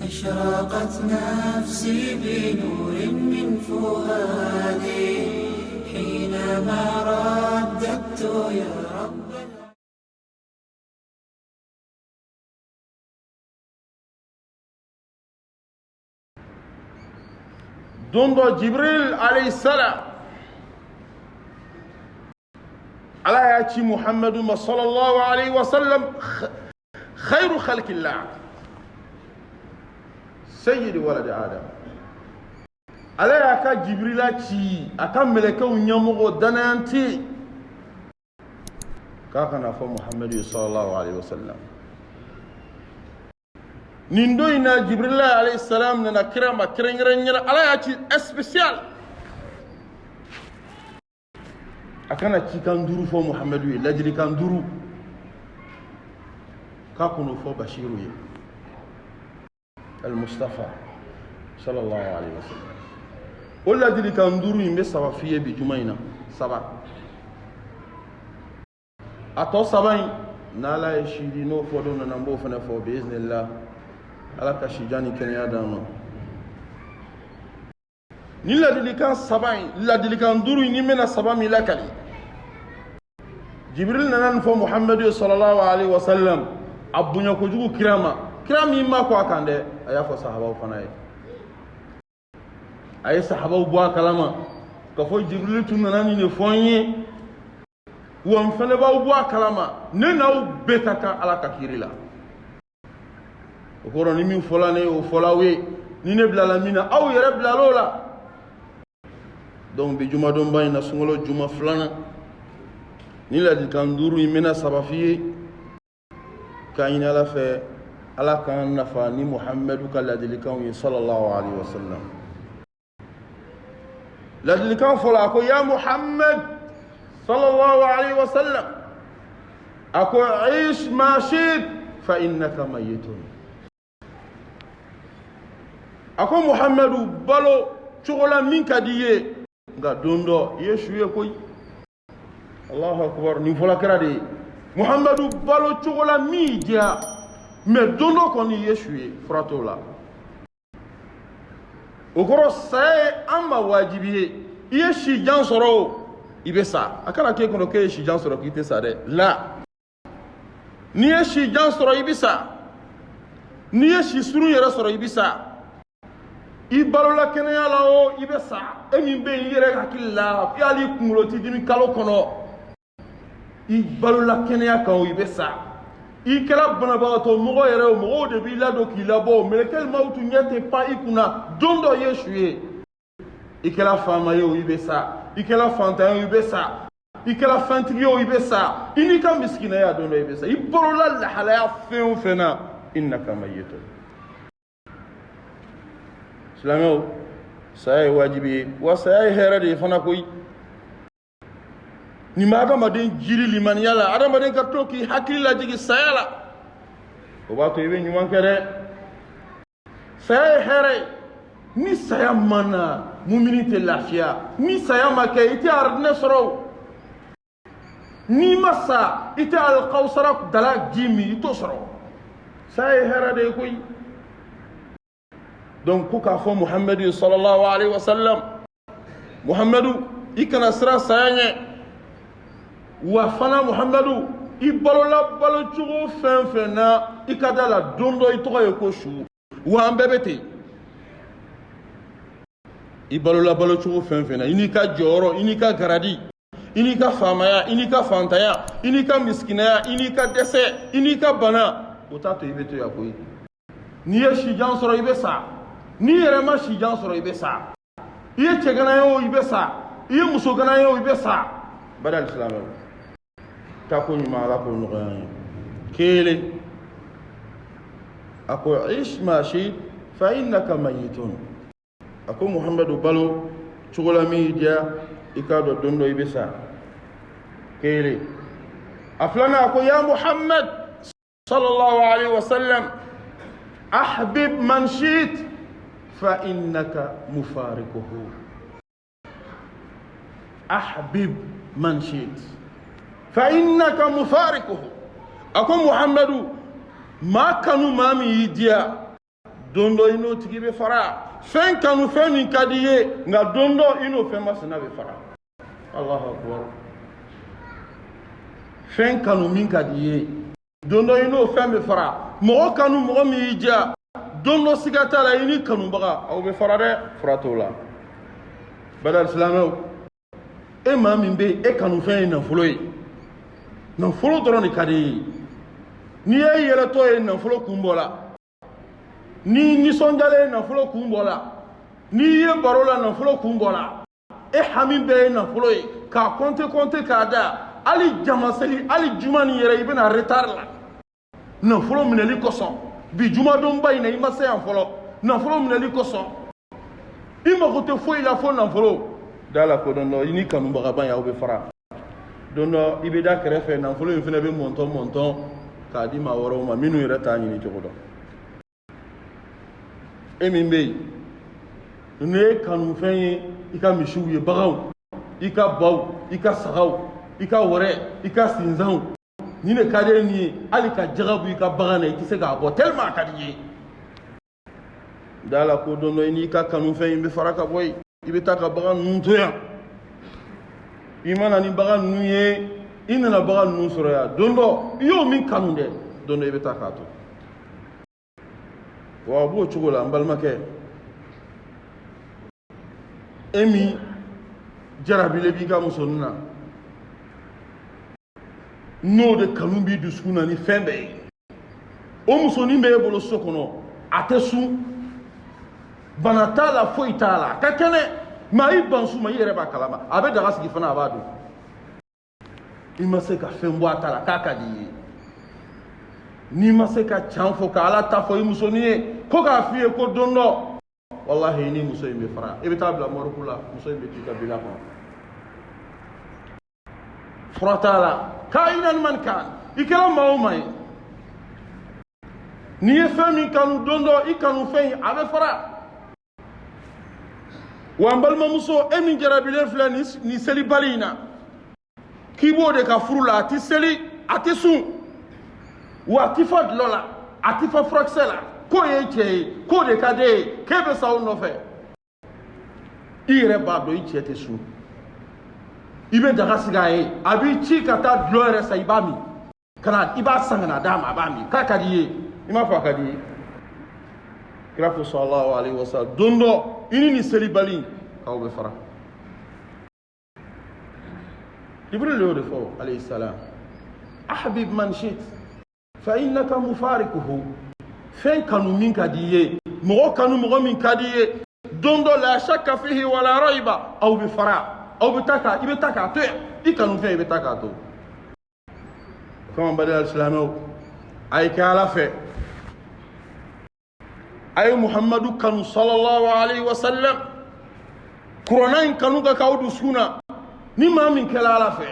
أشرقت نفسي بنور من فؤادي حينما رددت يا رب. دوندو جبريل عليه السلام على ياتي محمد صلى الله عليه وسلم خير خلق الله سيد ولد آدم على ياكا جبريل اتي اكا ملكو نيامو دنانتي كاكنا فو محمد صلى الله عليه وسلم Nindoina Jibril alayhi salam na kirama kirengirengina ala ya ci spécial akana ci kan duru fo Muhammadu lajri kan duru ka kuno fo Bashiru al Mustafa sallallahu alayhi wasallam wala lajri kan duru imbe sawa fiye bi jumaina saba ato sabai nala yashidi no fo do na mbo fana fo bi iznillah ala ka shijani kenya dama ni ladilikan sabai ladilikan duru ni mena sabami lakali jibril nanan fo muhammad sallallahu alaihi wasallam abunya ko jugu kirami ma ko akande aya fo sahaba fanaye ay sahaba bu kalama ka fo jibril tun nanan ni fonye won fele ba bu kalama ne naw betaka ala ka kirila okoro ni min fola ne o fola we ni ne blala mina aw yere blalola donc bi juma don bay na sungolo juma flana ni la di kanduru imena sabafiye kayina la fe ala kan nafa ni muhammadu kala dilikan sallallahu alaihi wasallam la dilikan fola ko ya muhammad sallallahu alaihi wasallam ako aish ma shit fa innaka mayitun ako muhammadu balo chogola min kadiye nga dondo yeshuye koy allahu akbar ni fola krade muhammadu balo chogola mi dia me dondo ko ni yeshuye fratola ogoro sai amma wajibiye yeshi jansoro ibesa akala ke kono ke yeshi jansoro kite sare la ni yeshi jansoro ibisa ni yeshi suru yere soro ibisa ibalola kenya la o ibesa emi be yere hakilla yali kumuloti dimi kalo kono ibalola kenya ka o ibesa ikela banaba to mogo yere o mogo de bi la do ki labo melekel mautu nyete pa ikuna dondo yeshuye ikela fama yo ibesa ikela fanta yo ibesa ikela fantri yo ibesa inika miskina ya dondo ibesa ibalola la halaya fena innaka mayyitun Islamio sai wajibi wa sai hera de fana koy ni maga maden jiri liman yala adam maden ka toki hakilla jigi sayala o ba to yibe nyuman kere sai hera ni saya mana mu'minite lafiya ni saya make ite arne soro ni masa ite al qawsara dala jimi ito soro sai hera de koy donc kuka fo muhammadu sallallahu alaihi wasallam muhammadu ikana sira sayanye wa fana muhammadu ibalola balo chugo fenfena ikadala dondo itoka yekoshu wa ambebete ibalola balo chugo fenfena inika joro inika garadi inika famaya inika fantaya inika miskinaya inika dese inika bana utato ibeto yakoyi ni yeshi jansoro ibesa ni yere ma shijan soro ibesa iye chegana yo ibesa iye musogana yo ibesa badal islam ta ko ni mala ko no kele ako ish ma shi fa innaka mayitun ako muhammadu balo chugola mi dia ikado dondo ibesa kele aflana ako ya muhammad sallallahu alaihi wasallam ahbib man shit فإنك مفارقه أحبب من شئت فإنك مفارقه أكو محمد ما كانوا مامي يديا dondo ino tigi be fara fen kanu fen min kadiye nga dondo ino fen masina be fara Allahu akbar fen kanu min kadiye dondo ino fen be fara mo kanu mo mi ja dondo sigata la ini kanu baga aw be fara de fratola badal islamo e ma min be e kanu fen na fuloy na fulo doroni kadi ni ye yele to e na fulo kumbola ni nisɔndiyalen nafolo kun bɔ la ni ye baro la nafolo kun bɔ la e hami bɛɛ ye nafolo ye k'a kɔnte k'a da hali jamaseli hali juma ni yɛrɛ i bɛna retard la nafolo minɛli kosɔn bi jumadonba in na i ma se yan fɔlɔ nafolo minɛli kosɔn i mago tɛ foyi la fo nafolo da la ko don dɔ i ni kanubagaban y'aw bɛ fara don dɔ i bɛ da kɛrɛfɛ nafolo in fana bɛ mɔntɔn k'a di maa wɛrɛw ma minnu yɛrɛ t'a ɲini cogo dɔn e min bɛ yen ne ye kanufɛn ye i ka misiw ye baganw i ka baw i ka sagaw i ka wɛrɛ i ka sinzanw ni ne ka di ye nin ye hali ka jagabu i ka bagan na i tɛ se k'a bɔ tellement a ka di ye da la ko don dɔ i n'i ka kanufɛn in bɛ fara ka bɔ yen i bɛ taa ka bagan ninnu to yan i mana ni bagan ninnu ye i nana bagan ninnu sɔrɔ yan don dɔ i y'o min kanu dɛ don dɔ i bɛ taa k'a to wa b'o cogo la n balimakɛ e min jarabile b'i ka musonin na n'o de kanu b'i dusukun na ni fɛn bɛɛ ye o musonin bɛ e bolo so kɔnɔ a tɛ sun bana t'a la foyi t'a la a ka kɛnɛ mɛ a y'i ban su ma i yɛrɛ b'a kalama a bɛ daga sigi fana a b'a dun i ma se ka fɛn bɔ a ta la k'a ka di i ye n'i ma se ka can fɔ ka ala ta fɔ i musonin ye ko k'a f'i ye ko don dɔ wallahi i ni muso in bɛ fara i bɛ taa bila mɔriku la muso in bɛ t'i ka bila kɔnɔ fura t'a la kainan man kan i kɛra maa o maa ye n'i ye fɛn min kanu don dɔ i kanu fɛn in a bɛ fara wa n balimamuso e min jarabilen filɛ nin selibali in na k'i b'o de ka furu la a tɛ seli a tɛ sun wa a tɛ fa dulɔ la a tɛ fa furakisɛ la k'o ye cɛ ye k'o de ka d'e ye k'e bɛ sa o nɔfɛ i yɛrɛ b'a dɔn i cɛ tɛ sun i bɛ daga sigi a ye a b'i ci ka taa dulɔ yɛrɛ san i b'a min ka na i b'a san ka na d'a ma a b'a min k'a ka di i ye i m'a fɔ a ka di i ye kira ko sallallahu alaihi wasallam don dɔ i ni nin selibali k'aw bɛ fara Jibril y'o de fɔ alayhi salam ahbib man shit fa innaka mufarikuhu fɛn kanu min ka di i ye mɔgɔ kanu mɔgɔ min ka di i ye don dɔ la shakka fihi wala rayba aw bɛ fara aw bɛ taa ka i bɛ taa k'a to yan i kanu fɛn i bɛ taa k'a to kama bali alisilamɛw a ye kɛ ala fɛ a ye muhamadu kanu sallallahu alaihi wasallam kuranna in kanu ka k'aw dusukun na ni maa min kɛla ala fɛ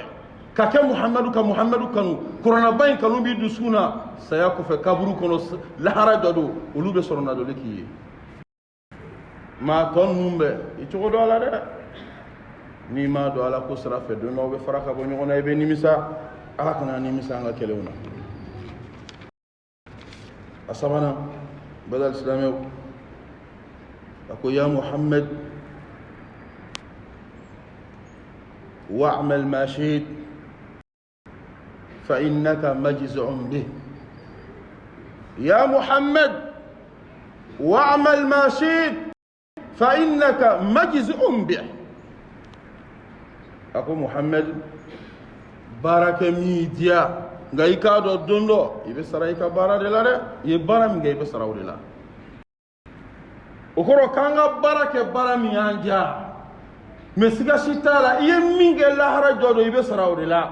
ka kɛ muhamadu ka muhamadu kanu kuranaba in kanu b'i dusukun na saya kɔfɛ kaburu kɔnɔ lahara dɔ don olu bɛ sɔrɔ nadɔli k'i ye maa tɔ ninnu bɛ i cogo dɔn a la dɛ n'i m'a dɔn ala ko sira fɛ don dɔ bɛ fara ka bɔ ɲɔgɔn na i bɛ nimisa ala kana nimisa an ka kɛlɛw na a sabanan badal silamɛw a ko ya muhammad wa'mal ma shi'ta fa innaka majzu'un bih ya muhammad wa'mal ma shi'ta fa innaka majzu'un bih a ko muhammad baara kɛ min diya nka i k'a dɔn don dɔ i bɛ sara i ka baara de la dɛ i ye baara min kɛ i bɛ sara o de la o kɔrɔ k'an ka baara kɛ baara min y'an diya mɛ siga si t'a la i ye min kɛ lahara jɔ don i bɛ sara o de la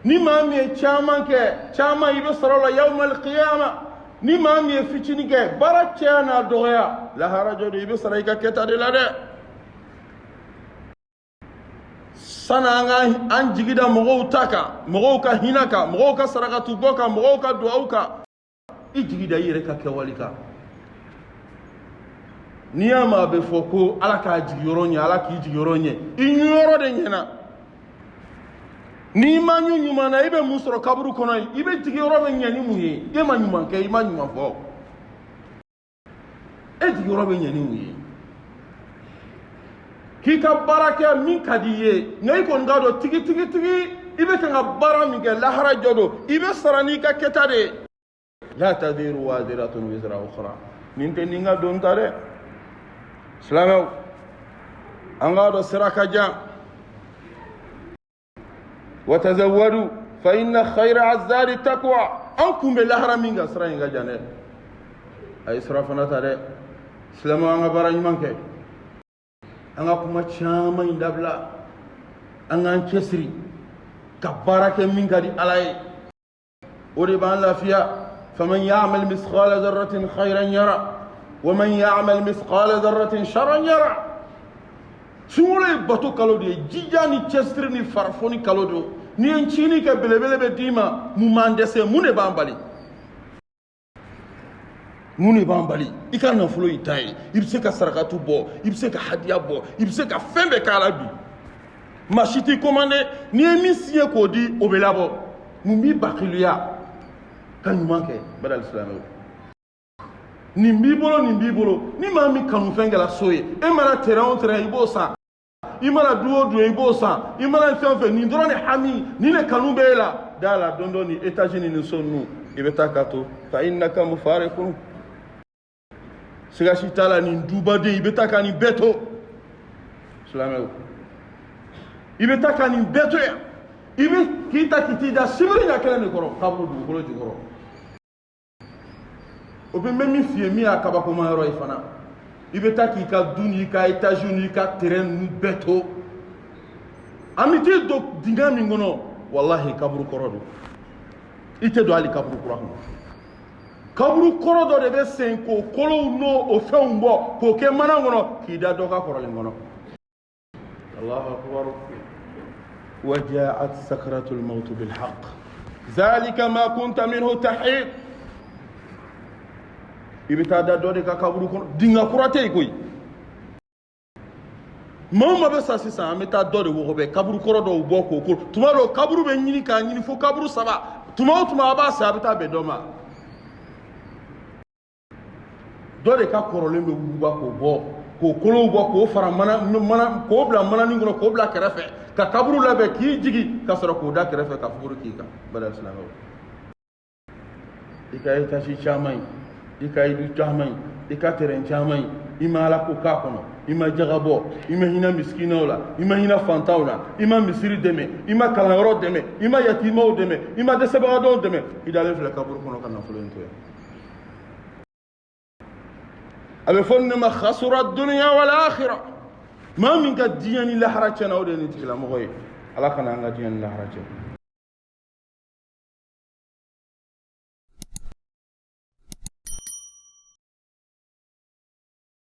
ni maa min ye caman kɛ caman i bɛ sara o la yawmal qiyama ni maa min ye fitinin kɛ baara caya n'a dɔgɔya lahara jɔ don i bɛ sara i ka kɛta de la dɛ sana an jigida mɔgɔw ta kan mɔgɔw ka hinɛ kan mɔgɔw ka sarakatu bɔ kan mɔgɔw ka duwawu kan i jigida i yɛrɛ ka kɛwale kan n'i y'a mɛn a bɛ fɔ ko ala k'a jigiyɔrɔ ɲɛ ala k'i jigiyɔrɔ ɲɛ i ɲuyɔrɔ de ɲɛna n'i ma ɲu ɲuman na i bɛ mun sɔrɔ kaburu kɔnɔ yen i bɛ jigiyɔrɔ bɛ ɲɛ ni mun ye e ma ɲuman kɛ i ma ɲuman fɔ e jigi yɔrɔ bɛ ɲɛ ni mun ye k'i ka baara kɛ min ka di i ye nka i kɔni k'a dɔn tigi i bɛ kan ka baara min kɛ lahara jɔ don i bɛ sara n'i ka kɛta de ye la taziru waziratun wizra ukhra nin tɛ nin ka don ta dɛ silamɛw an k'a dɔn sira ka jan wa tazawwadu fa inna khayra azadi taqwa an kun bɛ lahara min kan sira in ka jan dɛ a ye sira fana ta dɛ silamɛw an ka baara ɲuman kɛ an ka kuma caman in dabila an k'an cɛsiri ka baara kɛ min ka di ala ye o de b'an lafiya faman ya'mal misqala dharratin khayran yara wa man ya'mal misqala dharratin sharran yara sunkalo ye bato kalo de ye jija ni cɛsiri ni farifo ni kalo don ni ye ncini kɛ belebele bɛ d'i ma mun b'an dɛsɛ mun de b'an bali mun de b'an bali i ka nafolo y'i ta ye i bɛ se ka sarakatu bɔ i bɛ se ka hadiya bɔ i bɛ se ka fɛn bɛɛ k'a la bi maa si t'i commandé n'i ye min signé k'o di o bɛ labɔ mun b'i bakiliya ka ɲuman kɛ badal silamɛw nin b'i bolo ni maa min kanufɛn kɛra so ye e mana terrain o terrain i b'o san i mana du o du i b'o san i mana fɛn o fɛn nin dɔrɔn de hami nin de kanu bɛ e la da la dɔn dɔn ni étage ni nin so ninnu i bɛ taa k'a to fa innaka mufarikun sigasi t'a la nin dubaden i bɛ taa ka nin bɛɛ to silamɛw i bɛ taa ka nin bɛɛ to yan i bɛ k'i ta k'i t'i da sibiri ɲɛ kelen de kɔrɔ kaburu dugukolo jukɔrɔ o bɛ mɛn min f'i ye min y'a kabakoma yɔrɔ ye fana i bɛ taa k'i ka du n'i ka étage n'i ka terrain ninnu bɛɛ to an bɛ t'i don dingɛ min kɔnɔ walahi kaburu kɔrɔ don i tɛ don hali kaburu kura kɔnɔ kaburu kɔrɔ dɔ de bɛ sen k'o kolow n'o o fɛnw bɔ k'o kɛ mana kɔnɔ k'i da dɔ ka kɔrɔlen kɔnɔ Allahu akbar وجاءت سكرة الموت بالحق ذلك ما كنت منه تحيد ibita da dɔ de ka kaburu kɔnɔ dinga kura tɛ yen koyi maa o maa bɛ sa sisan an bɛ taa dɔ de wɔgɔbɛ kaburu kɔrɔ dɔw bɔ k'o kolo tuma dɔw kaburu bɛ ɲini k'a ɲini fo kaburu 3 tuma o tuma a b'a se a bɛ taa bɛn dɔ ma dɔ de ka kɔrɔlen bɛ wuguba k'o bɔ k'o kolow bɔ k'o fara k'o bila mananin kɔnɔ k'o bila kɛrɛfɛ ka kaburu labɛn k'i jigi ka sɔrɔ k'o da kɛrɛfɛ ka fuguri k'i kan badal silamɛw i ka étage caman ye i ka idu caman ye i ka terrain caman ye i ma ala ko k'a kɔnɔ i ma jaga bɔ i ma hinɛ miskinaw la i ma hinɛ fantanw la i ma misiri dɛmɛ i ma kalanyɔrɔ dɛmɛ i ma yatimaw dɛmɛ i ma dɛsɛbagadɔw dɛmɛ i dalen filɛ kaburu kɔnɔ ka nafolo in to yan a bɛ fɔ nin de ma khasura dunya wal akhirah maa min ka diɲɛ ni lahara tiɲɛna o de ye nin tigilamɔgɔ ye ala kana an ka diɲɛ ni lahara tiɲɛ